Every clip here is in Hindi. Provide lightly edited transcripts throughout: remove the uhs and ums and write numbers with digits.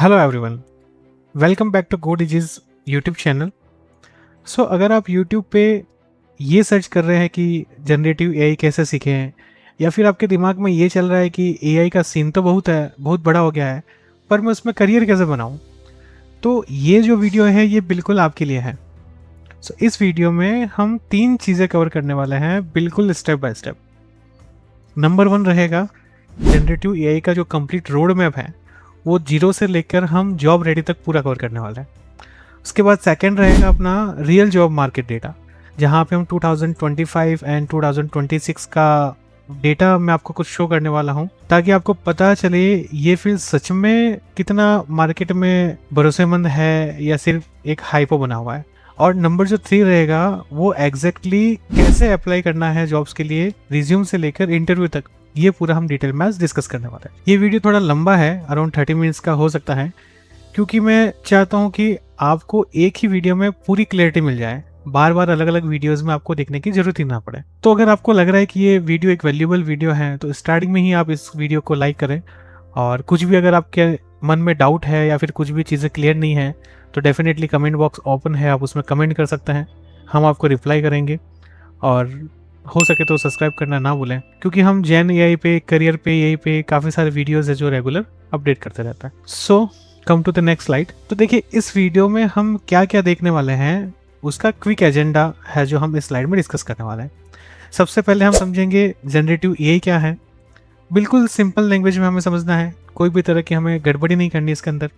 Hello everyone, welcome back to गोडिजीज यूट्यूब चैनल। सो अगर आप यूट्यूब पे ये सर्च कर रहे हैं कि जनरेटिव एआई कैसे सीखें, या फिर आपके दिमाग में ये चल रहा है कि एआई का सीन तो बहुत बड़ा हो गया है, पर मैं उसमें करियर कैसे बनाऊं, तो ये जो वीडियो है ये बिल्कुल आपके लिए है। सो इस वीडियो में हम 3 चीज़ें कवर करने वाले हैं, बिल्कुल स्टेप बाय स्टेप। नंबर 1 रहेगा जनरेटिव एआई का जो कंप्लीट रोड मैप है, वो जीरो से लेकर हम जॉब रेडी तक पूरा कवर करने वाला है। उसके बाद सेकंड रहेगा अपना रियल जॉब मार्केट डेटा, जहाँ पे हम 2025 एंड 2026 का डेटा मैं आपको कुछ शो करने वाला हूँ, ताकि आपको पता चले ये फील्ड सच में कितना मार्केट में भरोसेमंद है या सिर्फ एक हाइपो बना हुआ है। और नंबर जो 3 रहेगा वो एग्जैक्टली कैसे अप्लाई करना है जॉब्स के लिए, रिज्यूम से लेकर इंटरव्यू तक, ये पूरा हम डिटेल में आज डिस्कस करने वाले हैं। ये वीडियो थोड़ा लंबा है, अराउंड 30 मिनट्स का हो सकता है, क्योंकि मैं चाहता हूँ कि आपको एक ही वीडियो में पूरी क्लैरिटी मिल जाए, बार बार अलग अलग वीडियोस में आपको देखने की जरूरत ही ना पड़े। तो अगर आपको लग रहा है कि ये वीडियो एक वैल्यूएबल वीडियो है, तो स्टार्टिंग में ही आप इस वीडियो को लाइक करें। और कुछ भी अगर आपके मन में डाउट है या फिर कुछ भी चीज़ें क्लियर नहीं है, तो डेफिनेटली कमेंट बॉक्स ओपन है, आप उसमें कमेंट कर सकते हैं, हम आपको रिप्लाई करेंगे। और हो सके तो सब्सक्राइब करना ना भूलें, क्योंकि हम जेन एआई पे, करियर पे, एआई पे काफ़ी सारे वीडियोस है जो रेगुलर अपडेट करते रहता है। So come to the next slide. तो देखिए, इस वीडियो में हम क्या क्या देखने वाले हैं, उसका क्विक एजेंडा है जो हम इस स्लाइड में डिस्कस करने वाले हैं। सबसे पहले हम समझेंगे जनरेटिव एआई क्या है। बिल्कुल सिंपल लैंग्वेज में हमें समझना है, कोई भी तरह की हमें गड़बड़ी नहीं करनी इसके अंदर।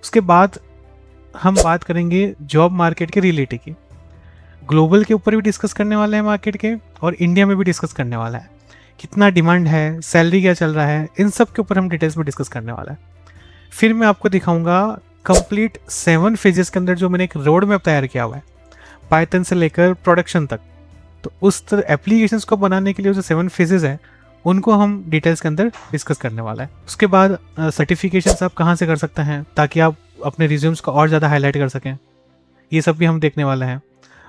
उसके बाद हम बात करेंगे जॉब मार्केट के रिलेटेड की, ग्लोबल के ऊपर भी डिस्कस करने वाले हैं मार्केट के, और इंडिया में भी डिस्कस करने वाला है, कितना डिमांड है, सैलरी क्या चल रहा है, इन सब के ऊपर हम डिटेल्स में डिस्कस करने वाला है। फिर मैं आपको दिखाऊंगा कंप्लीट 7 फेजेस के अंदर जो मैंने एक रोड मैप तैयार किया हुआ है, पाइथन से लेकर प्रोडक्शन तक। तो उस तरह एप्लीकेशंस को बनाने के लिए जो 7 फेजेस है, उनको हम डिटेल्स के अंदर डिस्कस करने वाला है। उसके बाद सर्टिफिकेशंस आप कहाँ से कर सकते हैं ताकि आप अपने रिज्यूम्स को और ज़्यादा हाईलाइट कर सकें, ये सब भी हम देखने वाले हैं।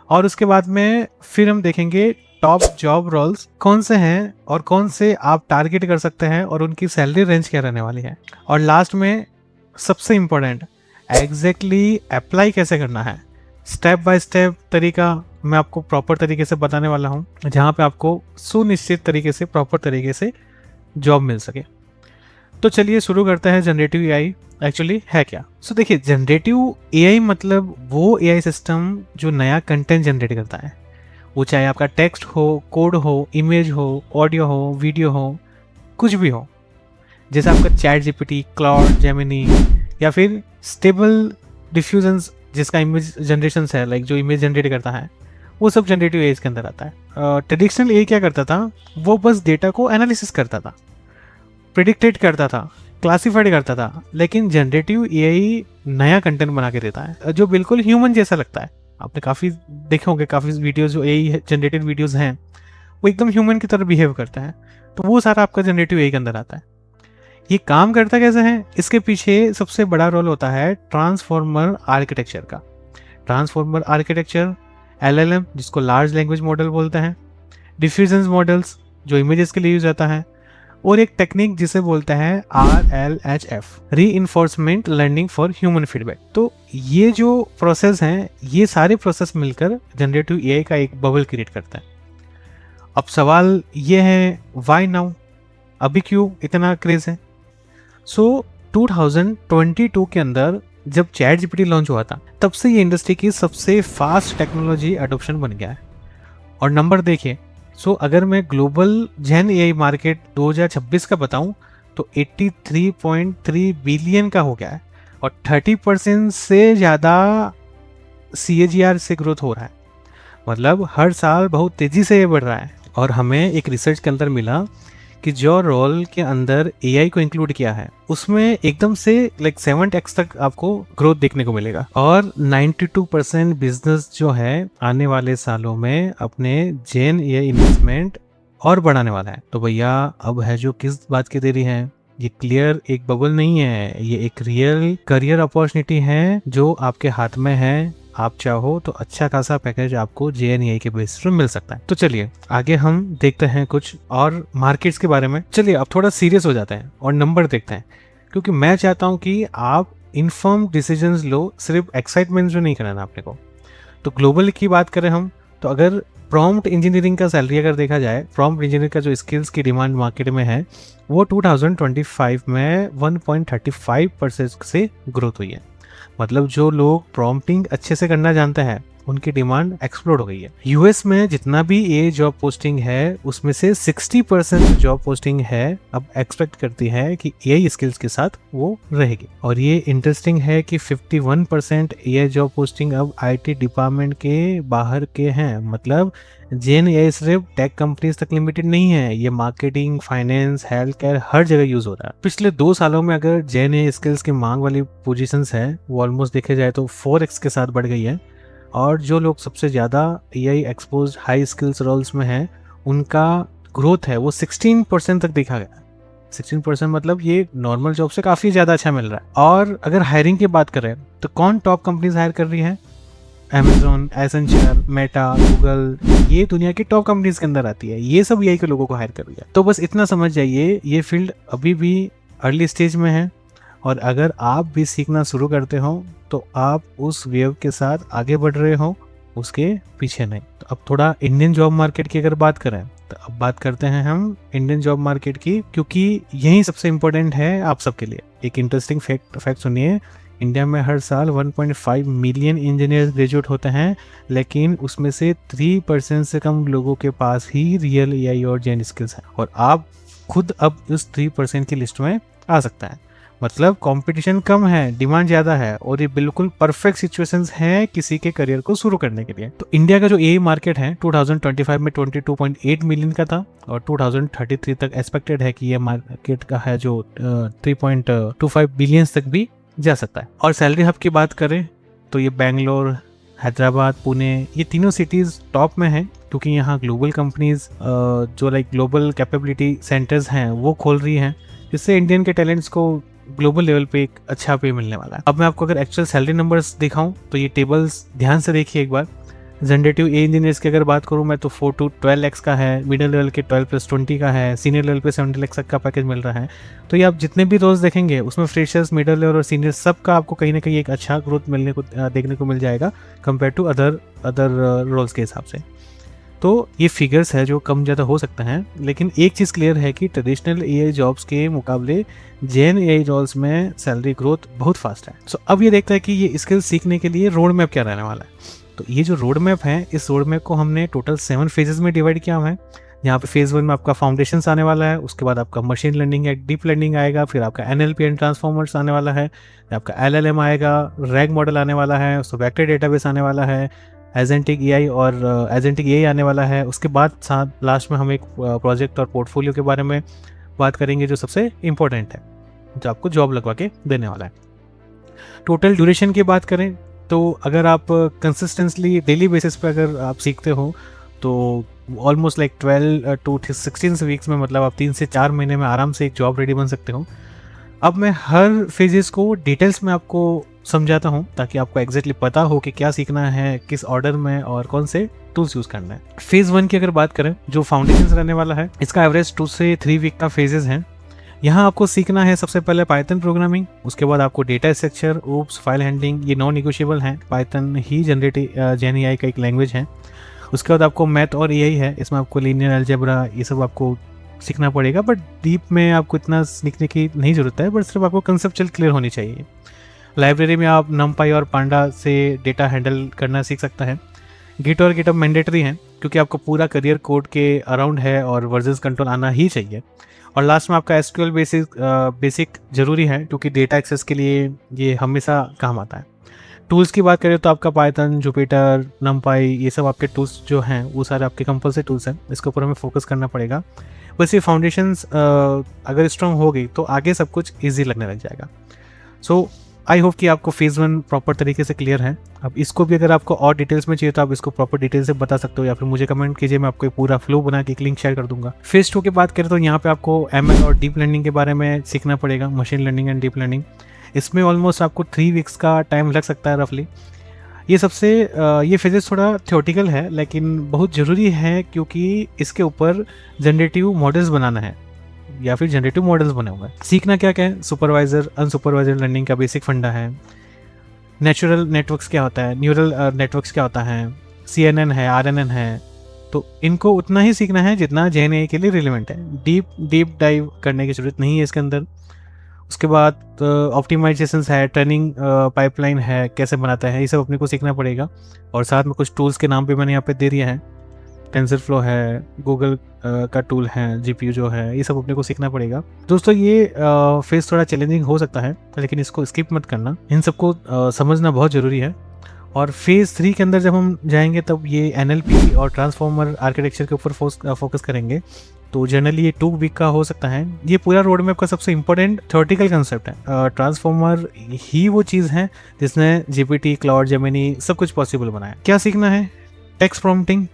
और उसके बाद में फिर हम देखेंगे टॉप जॉब रोल्स कौन से हैं और कौन से आप टारगेट कर सकते हैं और उनकी सैलरी रेंज क्या रहने वाली है। और लास्ट में सबसे इम्पोर्टेंट, एग्जैक्टली अप्लाई कैसे करना है, स्टेप बाय स्टेप तरीका मैं आपको प्रॉपर तरीके से बताने वाला हूँ, जहाँ पे आपको सुनिश्चित तरीके से, प्रॉपर तरीके से जॉब मिल सके। तो चलिए शुरू करते हैं जनरेटिव एआई एक्चुअली है क्या। सो देखिए, जनरेटिव एआई मतलब वो एआई सिस्टम जो नया कंटेंट जनरेट करता है, वो चाहे आपका टेक्स्ट हो, कोड हो, इमेज हो, ऑडियो हो, वीडियो हो, कुछ भी हो। जैसे आपका चैट जीपीटी, क्लाउड, जेमिनी, या फिर स्टेबल डिफ्यूजन्स जिसका इमेज जनरेशन है, लाइक जो इमेज जनरेट करता है, वो सब जनरेटिव एआई के अंदर आता है। ट्रेडिशनल एआई क्या करता था, वो बस डेटा को एनालिसिस करता था, प्रिडिक्टेड करता था, क्लासिफाइड करता था। लेकिन जनरेटिव एआई नया कंटेंट बना के देता है जो बिल्कुल ह्यूमन जैसा लगता है। आपने काफ़ी देखे होंगे, काफ़ी वीडियोस जो एआई जनरेटेड वीडियोस हैं, वो एकदम ह्यूमन की तरह बिहेव करता है। तो वो सारा आपका जनरेटिव एआई के अंदर आता है। ये काम करता कैसे है, इसके पीछे सबसे बड़ा रोल होता है ट्रांसफॉर्मर आर्किटेक्चर का। ट्रांसफॉर्मर आर्किटेक्चर, एलएलएम जिसको लार्ज लैंग्वेज मॉडल बोलते हैं, डिफ्यूजन मॉडल्स जो इमेजेस के लिए यूज आता है, और एक टेक्निक जिसे बोलते हैं RLHF, reinforcement learning for human feedback. तो ये जो प्रोसेस हैं, ये सारे प्रोसेस मिलकर जनरेटिव एआई का एक बबल क्रिएट करता है। अब सवाल ये है, व्हाई नाउ, अभी क्यों इतना क्रेज है। सो 2022 के अंदर जब चैट जीपीटी लॉन्च हुआ था, तब से ये इंडस्ट्री की सबसे फास्ट टेक्नोलॉजी अडोप्शन बन गया है। और नंबर देखिए, सो अगर मैं ग्लोबल जेन एआई मार्केट 2026 का बताऊं, तो 83.3 बिलियन का हो गया है, और 30% से ज़्यादा CAGR से ग्रोथ हो रहा है। मतलब हर साल बहुत तेज़ी से ये बढ़ रहा है। और हमें एक रिसर्च के अंदर मिला कि जो रोल के अंदर एआई को इंक्लूड किया है, उसमें एकदम से लाइक 7x तक आपको ग्रोथ देखने को मिलेगा। और 92% बिजनेस जो है आने वाले सालों में अपने जेन एआई इन्वेस्टमेंट और बढ़ाने वाला है। तो भैया अब है जो किस बात की देरी है, ये क्लियर एक बबल नहीं है, ये एक रियल करियर अपॉर्चुनिटी है जो आपके हाथ में है। आप चाहो तो अच्छा खासा पैकेज आपको JNEI के बेसिस पर मिल सकता है। तो चलिए आगे हम देखते हैं कुछ और मार्केट्स के बारे में। चलिए अब थोड़ा सीरियस हो जाते हैं और नंबर देखते हैं, क्योंकि मैं चाहता हूं कि आप इन्फॉर्म डिसीजंस लो, सिर्फ एक्साइटमेंट जो नहीं करना आपने को। तो ग्लोबल की बात करें हम, तो अगर प्रॉम्प्ट इंजीनियरिंग का सैलरी अगर देखा जाए, प्रॉम्प्ट इंजीनियर का जो स्किल्स की डिमांड मार्केट में है वो 2025 में 1.35% से ग्रोथ हुई है। मतलब जो लोग प्रॉम्प्टिंग अच्छे से करना जानते हैं उनकी डिमांड एक्सप्लोड हो गई है। यूएस में जितना भी ये जॉब पोस्टिंग है उसमें से 60% जॉब पोस्टिंग है अब एक्सपेक्ट करती है कि एआई स्किल्स के साथ वो रहेगी। और ये इंटरेस्टिंग है कि 51% एआई जॉब पोस्टिंग अब आईटी डिपार्टमेंट के बाहर के हैं। मतलब जेन एआई सिर्फ टेक कंपनीज तक लिमिटेड नहीं है, ये मार्केटिंग, फाइनेंस, हेल्थ केयर हर जगह यूज हो रहा है। पिछले 2 सालों में अगर जेन एआई स्किल्स की मांग वाली पोजीशंस है वो ऑलमोस्ट देखे जाए तो 4x के साथ बढ़ गई है। और जो लोग सबसे ज़्यादा AI expose high skills roles में हैं उनका ग्रोथ है वो 16% तक देखा गया। 16% मतलब ये नॉर्मल जॉब से काफ़ी ज़्यादा अच्छा मिल रहा है। और अगर हायरिंग की बात करें तो कौन टॉप कंपनीज हायर कर रही है? अमेजोन, एसेंशियल, मेटा, गूगल, ये दुनिया की टॉप कंपनीज के अंदर आती है। ये सब एआई के लोगों को हायर कर रही है। तो बस इतना समझ जाइए, ये फील्ड अभी भी अर्ली स्टेज में है और अगर आप भी सीखना शुरू करते हो तो आप उस वेव के साथ आगे बढ़ रहे हो, उसके पीछे नहीं। तो अब थोड़ा इंडियन जॉब मार्केट की अगर बात करें तो अब बात करते हैं हम इंडियन जॉब मार्केट की, क्योंकि यही सबसे इम्पोर्टेंट है आप सबके लिए। एक इंटरेस्टिंग फैक्ट सुनिए, इंडिया में हर साल 1.5 मिलियन इंजीनियर ग्रेजुएट होते हैं, लेकिन उसमें से 3% से कम लोगों के पास ही रियल एआई और जेन स्किल्स हैं। और आप खुद अब इस 3% की लिस्ट में आ सकता है। मतलब कंपटीशन कम है, डिमांड ज़्यादा है और ये बिल्कुल परफेक्ट सिचुएशंस हैं किसी के करियर को शुरू करने के लिए। तो इंडिया का जो एआई मार्केट है 2025 में 22.8 मिलियन का था और 2033 तक एक्सपेक्टेड है कि ये मार्केट का है जो 3.25 बिलियन तक भी जा सकता है। और सैलरी हब की बात करें तो ये बेंगलोर, हैदराबाद, पुणे, ये तीनों सिटीज़ टॉप में हैं, क्योंकि यहाँ ग्लोबल कंपनीज जो लाइक ग्लोबल कैपेबिलिटी सेंटर्स हैं वो खोल रही हैं, जिससे इंडियन के टैलेंट्स को ग्लोबल लेवल पे एक अच्छा पे मिलने वाला है। अब मैं आपको अगर एक्चुअल सैलरी नंबर्स दिखाऊं तो ये टेबल्स ध्यान से देखिए एक बार। जनरेटिव ए इंजीनियर्स की अगर बात करूं मैं तो 4 to 12 lakhs का है, मिडिल लेवल के 12+20 का है, सीनियर लेवल पे 70 lakhs तक का पैकेज मिल रहा है। तो ये आप जितने भी रोल्स देखेंगे उसमें फ्रेशर्स, मिडिल लेवल और सीनियर सब का आपको कहीं ना कहीं एक अच्छा ग्रोथ मिलने को देखने को मिल जाएगा कंपेयर टू अदर रोल्स के हिसाब से। तो ये फिगर्स है जो कम ज़्यादा हो सकते हैं, लेकिन एक चीज़ क्लियर है कि ट्रेडिशनल एआई जॉब्स के मुकाबले जेन एआई रोल्स में सैलरी ग्रोथ बहुत फास्ट है। सो अब ये देखता है कि ये स्किल सीखने के लिए रोड मैप क्या रहने वाला है। तो ये जो रोड मैप है, इस रोड मैप को हमने टोटल 7 फेजेस में डिवाइड किया हुआ है। यहाँ पे फेज 1 में आपका फाउंडेशंस आने वाला है, उसके बाद आपका मशीन लर्निंग या डीप लर्निंग आएगा, फिर आपका एनएलपी एंड ट्रांसफॉर्मर्स आने वाला है, आपका एलएलएम आएगा, रैग मॉडल आने वाला है, उसको वेक्टर डेटाबेस आने वाला है, एजेंटिक एआई और एजेंटिक एआई आने वाला है। उसके बाद साथ लास्ट में हम एक प्रोजेक्ट और पोर्टफोलियो के बारे में बात करेंगे जो सबसे इम्पोर्टेंट है, जो आपको जॉब लगवा के देने वाला है। टोटल ड्यूरेशन की बात करें तो अगर आप कंसिस्टेंटली डेली बेसिस पे अगर आप सीखते हो तो ऑलमोस्ट लाइक 12 to 16 वीक्स में, मतलब आप 3 से 4 महीने में आराम से एक जॉब रेडी बन सकते हो। अब मैं हर फेजेस को डिटेल्स में आपको समझाता हूँ ताकि आपको एग्जैक्टली पता हो कि क्या सीखना है, किस ऑर्डर में और कौन से टूल्स यूज करना है। फेज 1 की अगर बात करें जो फाउंडेशन रहने वाला है, इसका एवरेज 2 से 3 वीक का फेजेस हैं। यहाँ आपको सीखना है सबसे पहले पाइथन प्रोग्रामिंग, उसके बाद आपको data structure, OOPs, file handling, ये नॉन निगोशिएबल है। पाइथन ही जनरेटिव जेन एआई का एक लैंग्वेज है। उसके बाद आपको मैथ और एआई है, इसमें आपको लीनियर अलजेब्रा ये सब आपको सीखना पड़ेगा, बट डीप में आपको इतना सीखने की नहीं ज़रूरत है, बट सिर्फ आपको कंसेप्चुअल क्लियर होनी चाहिए। लाइब्रेरी में आप नमपाई और पांडा से डेटा हैंडल करना सीख सकता है। गिट और गिटहब मैंडेटरी हैं क्योंकि आपको पूरा करियर कोड के अराउंड है और वर्जन्स कंट्रोल आना ही चाहिए। और लास्ट में आपका एसक्यूएल बेसिक ज़रूरी है क्योंकि डेटा एक्सेस के लिए ये हमेशा काम आता है। टूल्स की बात करें तो आपका पाइथन, जुपिटर, नमपाई, ये सब आपके टूल्स जो हैं वो सारे आपके कंपल्सरी टूल्स हैं, इसके ऊपर हमें फोकस करना पड़ेगा। बस ये फाउंडेशंस अगर स्ट्रॉन्ग हो गई तो आगे सब कुछ ईजी लगने लग जाएगा। सो आई होप कि आपको फेज़ 1 प्रॉपर तरीके से क्लियर है। अब इसको भी अगर आपको और डिटेल्स में चाहिए तो आप इसको प्रॉपर डिटेल से बता सकते हो या फिर मुझे कमेंट कीजिए, मैं आपको एक पूरा फ्लो बना के एक लिंक शेयर कर दूंगा। फेज़ 2 की बात करें तो यहाँ पे आपको एमएल और डीप लर्निंग के बारे में सीखना पड़ेगा, machine learning and deep learning. इसमें ऑलमोस्ट आपको 3 वीक्स का टाइम लग सकता है रफली। ये फेजेस थोड़ा थियोटिकल है लेकिन बहुत ज़रूरी है क्योंकि इसके ऊपर जनरेटिव मॉडल्स बनाना है। या फिर जनरेटिव मॉडल्स बने हुए हैं। सीखना क्या क्या है, सुपरवाइजर अनसुपरवाइजर लर्निंग का बेसिक फंडा है, नेचुरल नेटवर्क्स क्या होता है, न्यूरल नेटवर्क्स क्या होता है, CNN है, RNN है, तो इनको उतना ही सीखना है जितना JNAE के लिए रिलेवेंट है। डीप डाइव करने की ज़रूरत नहीं है इसके अंदर। उसके बाद ऑप्टिमाइजेशंस है, ट्रेनिंग पाइपलाइन है, कैसे बनाता है, ये सब अपने को सीखना पड़ेगा। और साथ में कुछ टूल्स के नाम भी मैंने यहाँ पे दे दिए हैं, टेंसरफ्लो है, गूगल का टूल है, GPU जो है, ये सब अपने को सीखना पड़ेगा। दोस्तों ये फेस थोड़ा चैलेंजिंग हो सकता है, लेकिन इसको स्किप मत करना, इन सबको समझना बहुत ज़रूरी है। और फेज़ 3 के अंदर जब हम जाएंगे तब ये NLP और ट्रांसफॉर्मर आर्किटेक्चर के ऊपर फोकस करेंगे। तो जनरली ये 2 वीक का हो सकता है। ये पूरा रोड मैप का सबसे इंपॉर्टेंट थ्योरेटिकल कंसेप्ट है। ट्रांसफॉर्मर ही वो चीज़ है जिसने GPT, क्लाउड, जेमिनी सब कुछ पॉसिबल बनाया। क्या सीखना है, text prompting,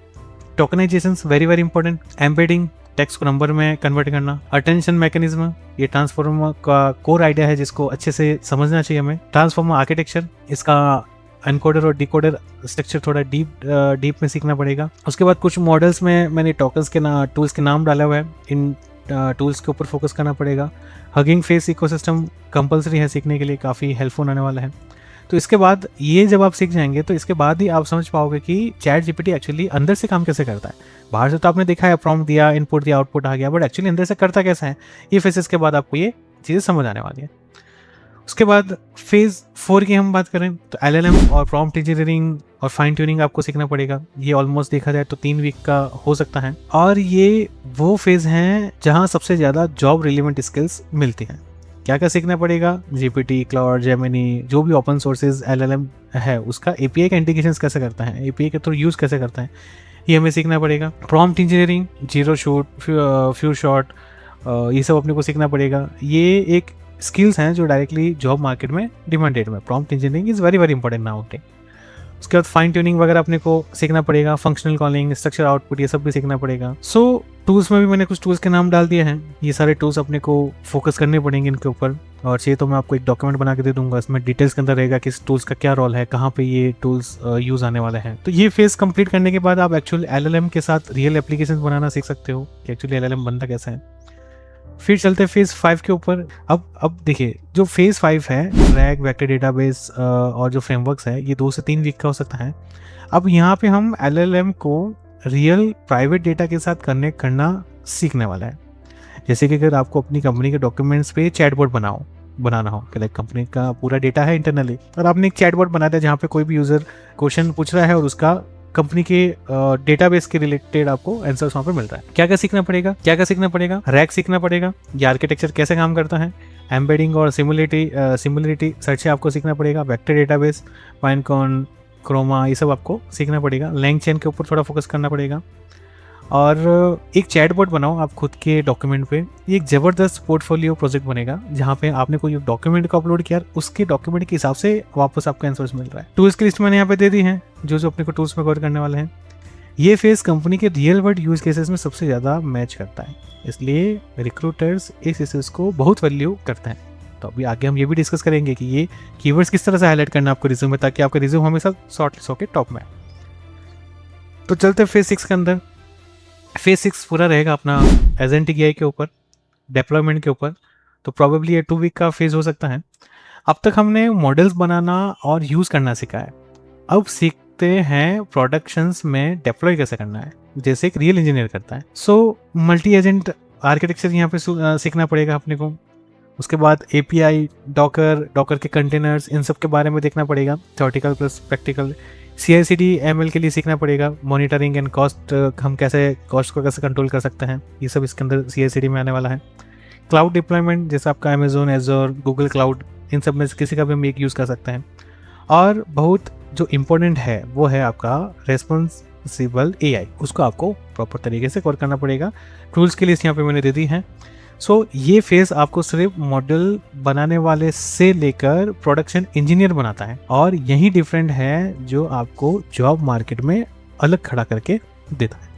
tokenizations very very important, embedding, text को नंबर में कन्वर्ट करना, अटेंशन मैकेनिज्म, ये ट्रांसफॉर्मर का कोर आइडिया है जिसको अच्छे से समझना चाहिए हमें। ट्रांसफॉर्मर आर्किटेक्चर, इसका एनकोडर और डिकोडर स्ट्रक्चर थोड़ा डीप में सीखना पड़ेगा। उसके बाद कुछ मॉडल्स में मैंने टोकन्स के टूल्स के नाम डाला हुआ है, इन टूल्स के ऊपर फोकस करना पड़ेगा। हगिंग फेस इकोसिस्टम कंपलसरी है सीखने के लिए, काफ़ी हेल्पफुल आने वाला है। तो इसके बाद ये जब आप सीख जाएंगे तो इसके बाद ही आप समझ पाओगे कि ChatGPT एक्चुअली अंदर से काम कैसे करता है। बाहर से तो आपने देखा है, प्रॉम्प्ट दिया, इनपुट दिया, आउटपुट आ गया, बट एक्चुअली अंदर से करता कैसा है, ये फेसेस के बाद आपको ये चीज़ें समझ आने वाली है। उसके बाद फेज़ 4 की हम बात करें तो LLM और प्रॉम्प्ट इंजीनियरिंग और फाइन ट्यूनिंग आपको सीखना पड़ेगा। ये ऑलमोस्ट देखा जाए तो 3 वीक का हो सकता है। और ये वो फेज़ हैं जहाँ सबसे ज़्यादा जॉब रिलेवेंट स्किल्स मिलती हैं। क्या क्या सीखना पड़ेगा, GPT, क्लाउड, जेमिनी, जो भी ओपन सोर्सेज LLM है उसका API का इंटीग्रेशन कैसे करता है, API के थ्रू यूज़ कैसे करता है, ये हमें सीखना पड़ेगा। Prompt engineering, zero shoot, few shot, ये सब अपने को सीखना पड़ेगा। ये एक स्किल्स हैं जो डायरेक्टली जॉब मार्केट में डिमांडेड में। Prompt engineering is very very important now day. उसके बाद फाइन ट्यूनिंग वगैरह अपने को सीखना पड़ेगा, फंक्शनल कॉलिंग, स्ट्रक्चर आउटपुट, ये सब भी सीखना पड़ेगा। सो टूल्स में भी मैंने कुछ टूल्स के नाम डाल दिए हैं। ये सारे टूल्स अपने को फोकस करने पड़ेंगे इनके ऊपर, और चाहिए तो मैं आपको एक डॉक्यूमेंट बना के दे दूंगा, इसमें डिटेल्स के अंदर रहेगा कि इस टूल्स का क्या रोल है, कहाँ पे ये टूल्स यूज़ आने वाले हैं। तो ये फेज कंप्लीट करने के बाद आप एक्चुअल LLM के साथ रियल एप्लीकेशन बनाना सीख सकते हो कि एक्चुअली LLM बनता कैसा है। फिर चलते हैं फेज़ 5 के ऊपर। अब देखिए, जो फेज़ 5 है, RAG, वेक्टर डेटाबेस और जो फ्रेमवर्क्स है, ये 2 से 3 वीक का हो सकता है। अब यहाँ पे हम LLM को रियल प्राइवेट डेटा के साथ कनेक्ट करना सीखने वाला है। जैसे कि अगर आपको अपनी कंपनी के डॉक्यूमेंट्स पे चैटबॉट बनाना हो कि लाइक कंपनी का पूरा डेटा है इंटरनली, और आपने एक चैटबॉट बना दिया जहाँ पे कोई भी यूज़र क्वेश्चन पूछ रहा है और उसका कंपनी के डेटाबेस के रिलेटेड आपको आंसर्स वहाँ पे मिल रहा है। क्या क्या सीखना पड़ेगा, रैक सीखना पड़ेगा, ये आर्किटेक्चर कैसे काम करता है, एम्बेडिंग और सिमिलरिटी सर्च आपको सीखना पड़ेगा, वेक्टर डेटाबेस, पाइनकॉन, क्रोमा, ये सब आपको सीखना पड़ेगा। लैंग चेन के ऊपर थोड़ा फोकस करना पड़ेगा, और एक चैटबॉट बनाओ आप खुद के डॉक्यूमेंट पे। ये एक ज़बरदस्त पोर्टफोलियो प्रोजेक्ट बनेगा जहाँ पे आपने कोई डॉक्यूमेंट को अपलोड किया, उसके डॉक्यूमेंट के हिसाब से वापस आपको आंसर्स मिल रहा है। टूल्स की लिस्ट मैंने यहाँ पे दे दी है जो अपने को टूल्स में कवर करने वाले हैं। ये फेस कंपनी के रियल वर्ल्ड यूज केसेस में सबसे ज़्यादा मैच करता है, इसलिए रिक्रूटर्स इस केसेस को बहुत वैल्यू करते हैं। तो अभी आगे हम ये भी डिस्कस करेंगे कि ये कीवर्ड्स किस तरह से हाईलाइट करना है आपको रिज्यूम में, ताकि आपका रिज्यूम हमेशा शॉर्टलिस्ट होकर टॉप में। तो चलते फेज 6 के अंदर। फेज 6 पूरा रहेगा अपना एजेंटिक AI के ऊपर, डेप्लॉयमेंट के ऊपर। तो प्रॉबेबली ये 2 वीक का फेज हो सकता है। अब तक हमने मॉडल्स बनाना और यूज़ करना सीखा है, अब सीखते हैं प्रोडक्शंस में डिप्लॉय कैसे करना है, जैसे एक रियल इंजीनियर करता है। सो मल्टी एजेंट आर्किटेक्चर यहाँ पे सीखना पड़ेगा अपने को। उसके बाद API, डॉकर के कंटेनर्स, इन सब के बारे में देखना पड़ेगा, theoretical plus practical. CI/CD ML के लिए सीखना पड़ेगा, मॉनिटरिंग एंड कॉस्ट, हम कैसे कॉस्ट को कैसे कंट्रोल कर सकते हैं, ये सब इसके अंदर CI/CD में आने वाला है। क्लाउड डिप्लॉयमेंट, जैसे आपका Amazon, Azure, गूगल क्लाउड, इन सब में से किसी का भी हम एक यूज़ कर सकते हैं। और बहुत जो इम्पोर्टेंट है वो है आपका रेस्पॉन्सिबल AI, उसको आपको प्रॉपर तरीके से कवर करना पड़ेगा। टूल्स की लिस्ट यहाँ पे मैंने दे दी है। सो ये फेज़ आपको सिर्फ मॉडल बनाने वाले से लेकर प्रोडक्शन इंजीनियर बनाता है, और यही डिफरेंट है जो आपको जॉब मार्केट में अलग खड़ा करके देता है।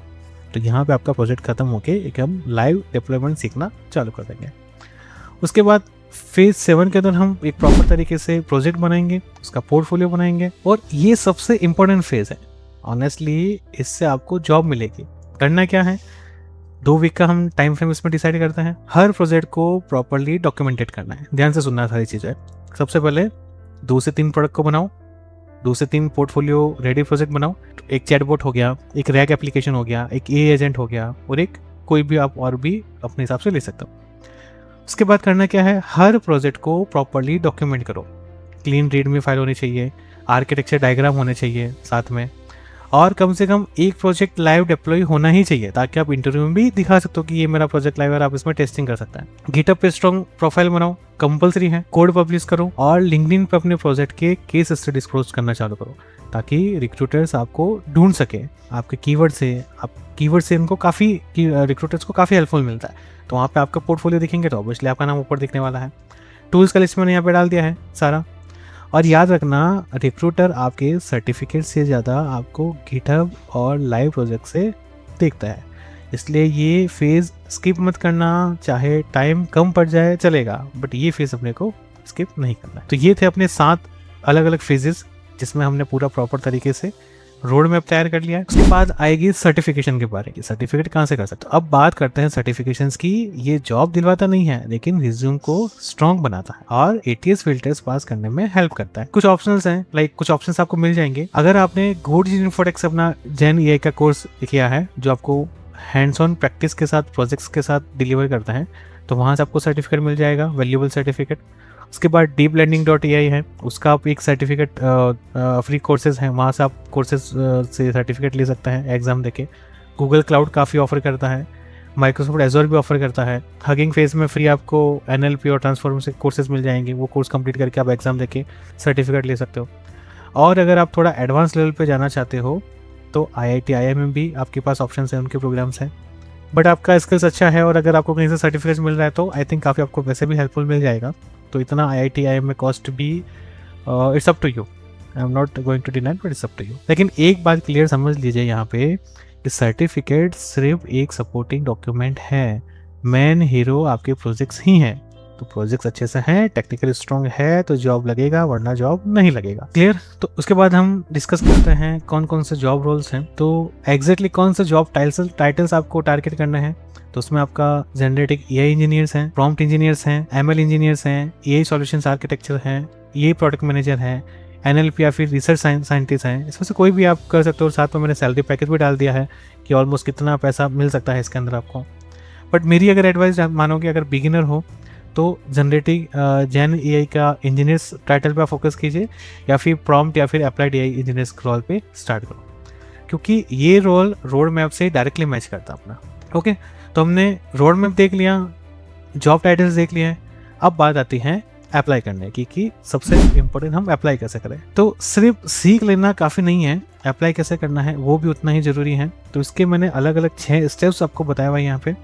तो यहाँ पे आपका प्रोजेक्ट खत्म होके एक हम लाइव डिप्लॉयमेंट सीखना चालू कर देंगे। उसके बाद फेज 7 के अंदर हम एक प्रॉपर तरीके से प्रोजेक्ट बनाएंगे, उसका पोर्टफोलियो बनाएंगे, और ये सबसे इम्पोर्टेंट फेज है। ऑनेस्टली इससे आपको जॉब मिलेगी। करना क्या है, 2 वीक का हम टाइम फ्रेम इसमें डिसाइड करते हैं। हर प्रोजेक्ट को प्रॉपरली डॉक्यूमेंटेड करना है, ध्यान से सुनना सारी चीज़ें। सबसे पहले 2 से 3 प्रोडक्ट को बनाओ, 2 से 3 पोर्टफोलियो रेडी प्रोजेक्ट बनाओ। एक चैटबॉट हो गया, एक रैग एप्लीकेशन हो गया, एक ए एजेंट हो गया, और एक कोई भी आप और भी अपने हिसाब से ले सकते हो। उसके बाद करना क्या है, हर प्रोजेक्ट को प्रॉपरली डॉक्यूमेंट करो। क्लीन रीडमी फाइल होनी चाहिए, आर्किटेक्चर डायग्राम होने चाहिए साथ में, और कम से कम एक प्रोजेक्ट लाइव डिप्लॉय होना ही चाहिए, ताकि आप इंटरव्यू में भी दिखा सकते हो कि ये मेरा प्रोजेक्ट लाइव है, आप इसमें टेस्टिंग कर सकते हैं। गिटहब पे स्ट्रॉन्ग प्रोफाइल बनाओ, कंपलसरी है। कोड पब्लिश करो, और लिंक्डइन पे अपने प्रोजेक्ट के केस स्टडी डिस्क्लोज करना चालू करो, ताकि रिक्रूटर्स आपको ढूंढ सके। आपके कीवर्ड से उनको काफ़ी रिक्रूटर्स को काफ़ी हेल्पफुल मिलता है। तो वहाँ पे आपका पोर्टफोलियो दिखेंगे तो ऑब्वियसली आपका नाम ऊपर दिखने वाला है। टूल्स का लिस्ट मैंने यहाँ पे डाल दिया है सारा। और याद रखना, रिक्रूटर आपके सर्टिफिकेट से ज़्यादा आपको गिटहब और लाइव प्रोजेक्ट से देखता है, इसलिए ये फेज़ स्किप मत करना। चाहे टाइम कम पड़ जाए चलेगा, बट ये फेज़ अपने को स्किप नहीं करना। तो ये थे अपने 7 अलग अलग फेजेस, जिसमें हमने पूरा प्रॉपर तरीके से रोड मैप तैयार कर लिया है। उसके बाद आएगी सर्टिफिकेशन के बारे में, सर्टिफिकेट कहाँ से कर सकते हो। अब बात करते हैं सर्टिफिकेशंस की। ये जॉब दिलवाता नहीं है, लेकिन रिज्यूम को स्ट्रॉन्ग बनाता है और ATS फिल्टर्स पास करने में हेल्प करता है। कुछ ऑप्शंस हैं, कुछ ऑप्शंस आपको मिल जाएंगे अगर आपने GoDigits इन्फोटेक से अपना Gen AI का कोर्स किया है, जो आपको हैंड्स ऑन प्रैक्टिस के साथ प्रोजेक्ट्स के साथ डिलीवर करता है। तो वहाँ से आपको सर्टिफिकेट मिल जाएगा, वैल्यूएबल सर्टिफिकेट। उसके बाद deeplearning.ai है, उसका आप एक सर्टिफिकेट फ्री कोर्सेज हैं, वहाँ से आप कोर्सेज से सर्टिफिकेट ले सकते हैं एग्जाम देके। गूगल क्लाउड काफ़ी ऑफर करता है, माइक्रोसॉफ्ट एजोर भी ऑफर करता है। हगिंग फेज में फ्री आपको NLP और ट्रांसफॉर्म से कोर्सेज मिल जाएंगे, वो कोर्स कंप्लीट करके आप एग्जाम देके सर्टिफिकेट ले सकते हो। और अगर आप थोड़ा एडवांस लेवल पे जाना चाहते हो तो IIT IIM भी आपके पास ऑप्शन है, उनके प्रोग्राम्स हैं। बट आपका स्किल्स अच्छा है और अगर आपको कहीं से सर्टिफिकेट मिल रहा है तो आई थिंक काफ़ी आपको वैसे भी हेल्पफुल मिल जाएगा। तो इतना IIT IIM में कॉस्ट भी it's up to you, I am not going to deny, but it's up to you. लेकिन एक बात क्लियर समझ लीजिए यहाँ पे कि सर्टिफिकेट सिर्फ एक सपोर्टिंग डॉक्यूमेंट है, मेन हीरो आपके प्रोजेक्ट्स ही हैं। तो प्रोजेक्ट्स अच्छे से हैं, टेक्निकली स्ट्रॉन्ग है तो जॉब लगेगा, वरना जॉब नहीं लगेगा। क्लियर। तो उसके बाद हम डिस्कस करते हैं कौन कौन से जॉब रोल्स हैं। तो एग्जैक्टली कौन से जॉब टाइटल्स आपको टारगेट करना है, तो उसमें आपका जनरेटिव AI इंजीनियर्स हैं, प्रॉम्प्ट इंजीनियर्स हैं, ML इंजीनियर्स हैं, AI सॉल्यूशंस आर्किटेक्चर हैं, AI प्रोडक्ट मैनेजर हैं, NLP या फिर रिसर्च साइंटिस्ट हैं। इसमें से कोई भी आप कर सकते हो। साथ में मैंने सैलरी पैकेज भी डाल दिया है कि ऑलमोस्ट कितना पैसा मिल सकता है इसके अंदर आपको। बट मेरी अगर एडवाइस मानोगे, अगर बिगिनर हो तो जनरेटिव Gen AI का इंजीनियर्स टाइटल पे फोकस कीजिए, या फिर प्रॉम्प्ट या फिर अप्लाइड AI इंजीनियर्स रोल पे स्टार्ट करो, क्योंकि ये रोल रोड मैप से डायरेक्टली मैच करता है अपना। ओके, तो हमने रोड मैप देख लिया, जॉब टाइटल्स देख लिए हैं। अब बात आती है अप्लाई करने की कि सबसे इम्पोर्टेंट हम अप्लाई कैसे करें। तो सिर्फ सीख लेना काफ़ी नहीं है, अप्लाई कैसे करना है वो भी उतना ही ज़रूरी है। तो इसके मैंने अलग अलग 6 स्टेप्स आपको बताया हुआ है यहाँ पे।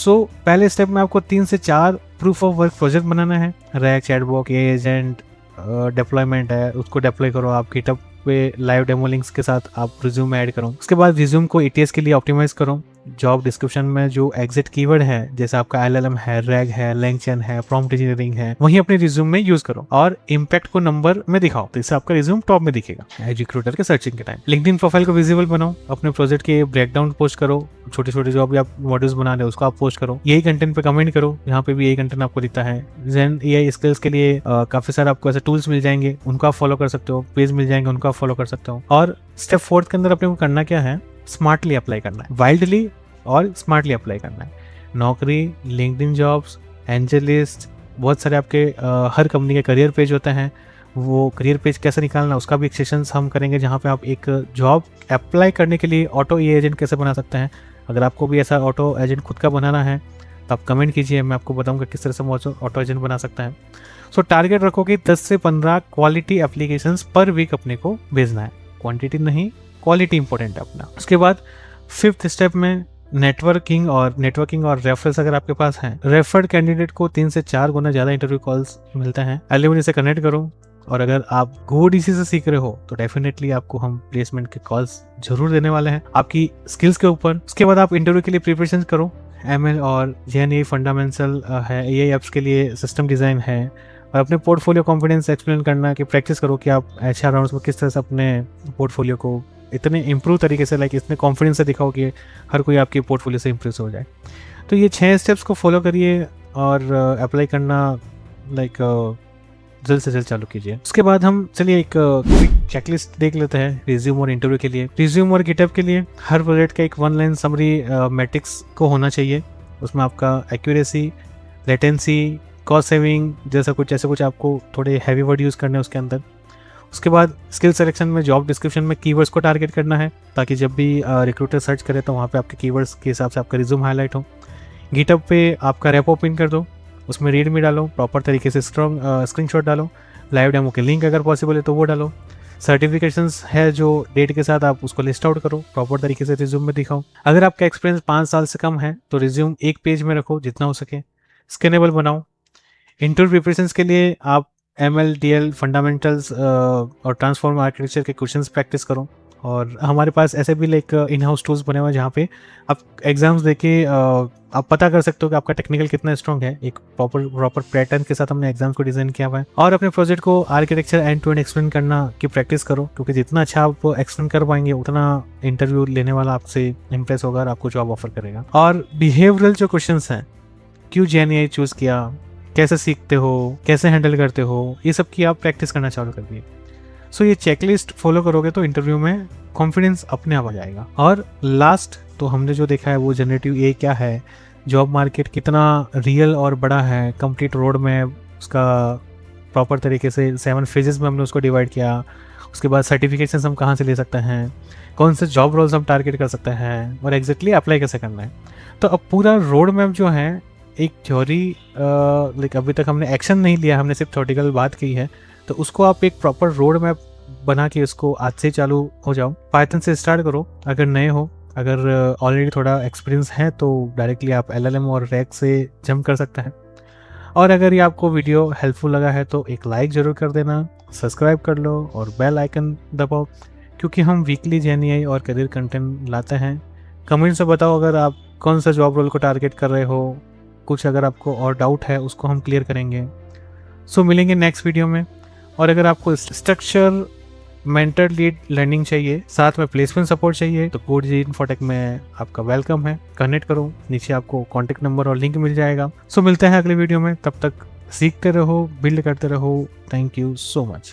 पहले स्टेप में आपको 3 से 4 प्रूफ ऑफ वर्क प्रोजेक्ट बनाना है। Rag, chatbot, AI agent deployment है, उसको डिप्लॉय करो आप गिटहब पे लाइव डेमो लिंक्स के साथ आप रिज्यूम में ऐड करो। उसके बाद रिज्यूम को ATS के लिए ऑप्टिमाइज करो। जॉब डिस्क्रिप्शन में जो एग्जिट कीवर्ड है, जैसे आपका LLM है, रैग है, LangChain है, प्रॉम्प्ट इंजीनियरिंग है, वहीं अपने रिज्यूम में यूज करो और इम्पैक्ट को नंबर में दिखाओ, तो इससे आपका रिज्यूम टॉप में दिखेगा एज रिक्रूटर के सर्चिंग के टाइम। लिंक्डइन प्रोफाइल को विजिबल बनाओ, अपने प्रोजेक्ट के ब्रेकडाउन पोस्ट करो, छोटे छोटे जो भी आप मॉड्यूल्स बना रहे हो उसको आप पोस्ट करो। यही कंटेंट पे कमेंट करो, यहाँ पे भी यही कंटेंट आपको दिखता है। Gen AI स्किल्स के लिए काफी सारे आपको ऐसे टूल्स मिल जाएंगे, उनको आप फॉलो कर सकते हो। पेज मिल जाएंगे, उनको आप फॉलो कर सकते हो। और स्टेप 4 के अंदर अपने को करना क्या है, स्मार्टली अप्लाई करना है, वाइल्डली और स्मार्टली अप्लाई करना है। नौकरी, लिंक्डइन जॉब्स, एंजलिस्ट, बहुत सारे आपके हर कंपनी के करियर पेज होते हैं। वो करियर पेज कैसे निकालना, उसका भी एक सेशन हम करेंगे, जहाँ पे आप एक जॉब अप्लाई करने के लिए ऑटो AI एजेंट कैसे बना सकते हैं। अगर आपको भी ऐसा ऑटो एजेंट खुद का बनाना है तो आप कमेंट कीजिए, मैं आपको बताऊंगा किस तरह से ऑटो एजेंट बना सकता है। टारगेट रखो कि 10 से 15 क्वालिटी एप्लीकेशंस पर वीक अपने को भेजना है, क्वांटिटी नहीं, क्वालिटी इंपॉर्टेंट है अपना। उसके बाद 5th स्टेप में नेटवर्किंग और रेफरल्स अगर आपके पास हैं, रेफर्ड कैंडिडेट को 3 से 4 गुना ज़्यादा इंटरव्यू कॉल्स मिलते हैं। एलिमनी से कनेक्ट करो, और अगर आप GoDigits से सीख रहे हो तो डेफिनेटली आपको हम प्लेसमेंट के कॉल्स जरूर देने वाले हैं आपकी स्किल्स के ऊपर। उसके बाद आप इंटरव्यू के लिए प्रिपरेशन करो। ML और Gen AI फंडामेंटल है, AI एप्स के लिए सिस्टम डिज़ाइन है, और अपने पोर्टफोलियो कॉन्फिडेंस एक्सप्लेन करना की प्रैक्टिस करो कि आप HR राउंड्स में किस तरह से अपने पोर्टफोलियो को इतने इम्प्रूव तरीके से, लाइक इतने कॉन्फिडेंस से दिखाओ कि हर कोई आपके पोर्टफोलियो से इम्प्रेस हो जाए। तो ये 6 स्टेप्स को फॉलो करिए और अप्लाई करना लाइक जल्द से जल्द चालू कीजिए। उसके बाद हम चलिए एक क्विक चेकलिस्ट देख लेते हैं रिज्यूम और इंटरव्यू के लिए। रिज्यूम और गिटहब के लिए हर प्रोजेक्ट का एक 1 लाइन समरी मैट्रिक्स को होना चाहिए। उसमें आपका एक्यूरेसी, लेटेंसी, कॉस्ट सेविंग जैसा कुछ, ऐसे कुछ आपको थोड़े हैवी वर्ड यूज़ करने हैं उसके अंदर। उसके बाद स्किल सिलेक्शन में जॉब डिस्क्रिप्शन में कीवर्ड्स को टारगेट करना है, ताकि जब भी रिक्रूटर सर्च करे तो वहाँ पे आपके कीवर्ड्स के हिसाब से आपका रिज्यूम हाईलाइट हो। गिटहब पे आपका रेपो पिन कर दो, उसमें रीड मी डालो, प्रॉपर तरीके से स्ट्रॉन्ग स्क्रीनशॉट डालो, लाइव डेमो के लिंक अगर पॉसिबल है तो वो डालो। सर्टिफिकेशंस है जो डेट के साथ आप उसको लिस्ट आउट करो, प्रॉपर तरीके से रिज्यूम में दिखाओ। अगर आपका एक्सपीरियंस 5 साल से कम है तो रिज्यूम एक पेज में रखो जितना हो सके, स्कैनेबल बनाओ। इंटरव्यू प्रिपरेशंस के लिए आप ML, DL फंडामेंटल्स और ट्रांसफॉर्म आर्किटेक्चर के क्वेश्चंस प्रैक्टिस करो। और हमारे पास ऐसे भी लाइक इन हाउस टूल्स बने हुए हैं जहाँ पे आप एग्जाम्स देके आप पता कर सकते हो कि आपका टेक्निकल कितना स्ट्रॉन्ग है। एक प्रॉपर पैटर्न के साथ हमने एग्जाम्स को डिज़ाइन किया हुआ है। और अपने प्रोजेक्ट को architecture end to end explain करना की प्रैक्टिस करो, क्योंकि जितना अच्छा आप एक्सप्लेन कर पाएंगे उतना इंटरव्यू लेने वाला आपसे इंप्रेस होगा और आपको जॉब ऑफर करेगा। और बिहेवियरल जो क्वेश्चन हैं, क्यों GNI चूज़ किया, कैसे सीखते हो, कैसे हैंडल करते हो, ये सब की आप प्रैक्टिस करना चालू कर दिए। सो ये चेकलिस्ट फॉलो करोगे तो इंटरव्यू में कॉन्फिडेंस अपने आप आ जाएगा। और लास्ट तो हमने जो देखा है वो जनरेटिव AI क्या है, जॉब मार्केट कितना रियल और बड़ा है, कंप्लीट रोड मैप उसका प्रॉपर तरीके से 7 फेजेस में हमने उसको डिवाइड किया। उसके बाद सर्टिफिकेशन हम कहाँ से ले सकते हैं, कौन से जॉब रोल्स हम टारगेट कर सकते हैं और एग्जैक्टली अप्लाई कैसे करना है। तो अब पूरा रोड मैप जो है एक थ्योरी, लाइक अभी तक हमने एक्शन नहीं लिया, हमने सिर्फ थ्योरेटिकल बात की है, तो उसको आप एक प्रॉपर रोड मैप बना के उसको आज से चालू हो जाओ। पाइथन से स्टार्ट करो अगर नए हो, अगर ऑलरेडी थोड़ा एक्सपीरियंस है तो डायरेक्टली आप LLM और रैक से जंप कर सकते हैं। और अगर ये आपको वीडियो हेल्पफुल लगा है तो एक लाइक ज़रूर कर देना, सब्सक्राइब कर लो और बेल आइकन दबाओ, क्योंकि हम वीकली GNI और करियर कंटेंट लाते हैं। कमेंट से बताओ अगर आप कौन सा जॉब रोल को टारगेट कर रहे हो, कुछ अगर आपको और डाउट है उसको हम क्लियर करेंगे। सो मिलेंगे नेक्स्ट वीडियो में। और अगर आपको स्ट्रक्चर, मेंटर लीड लर्निंग चाहिए, साथ में प्लेसमेंट सपोर्ट चाहिए, तो GoDigit Infotech में आपका वेलकम है। कनेक्ट करो, नीचे आपको कॉन्टेक्ट नंबर और लिंक मिल जाएगा। सो मिलते हैं अगले वीडियो में, तब तक सीखते रहो, बिल्ड करते रहो। Thank you so much.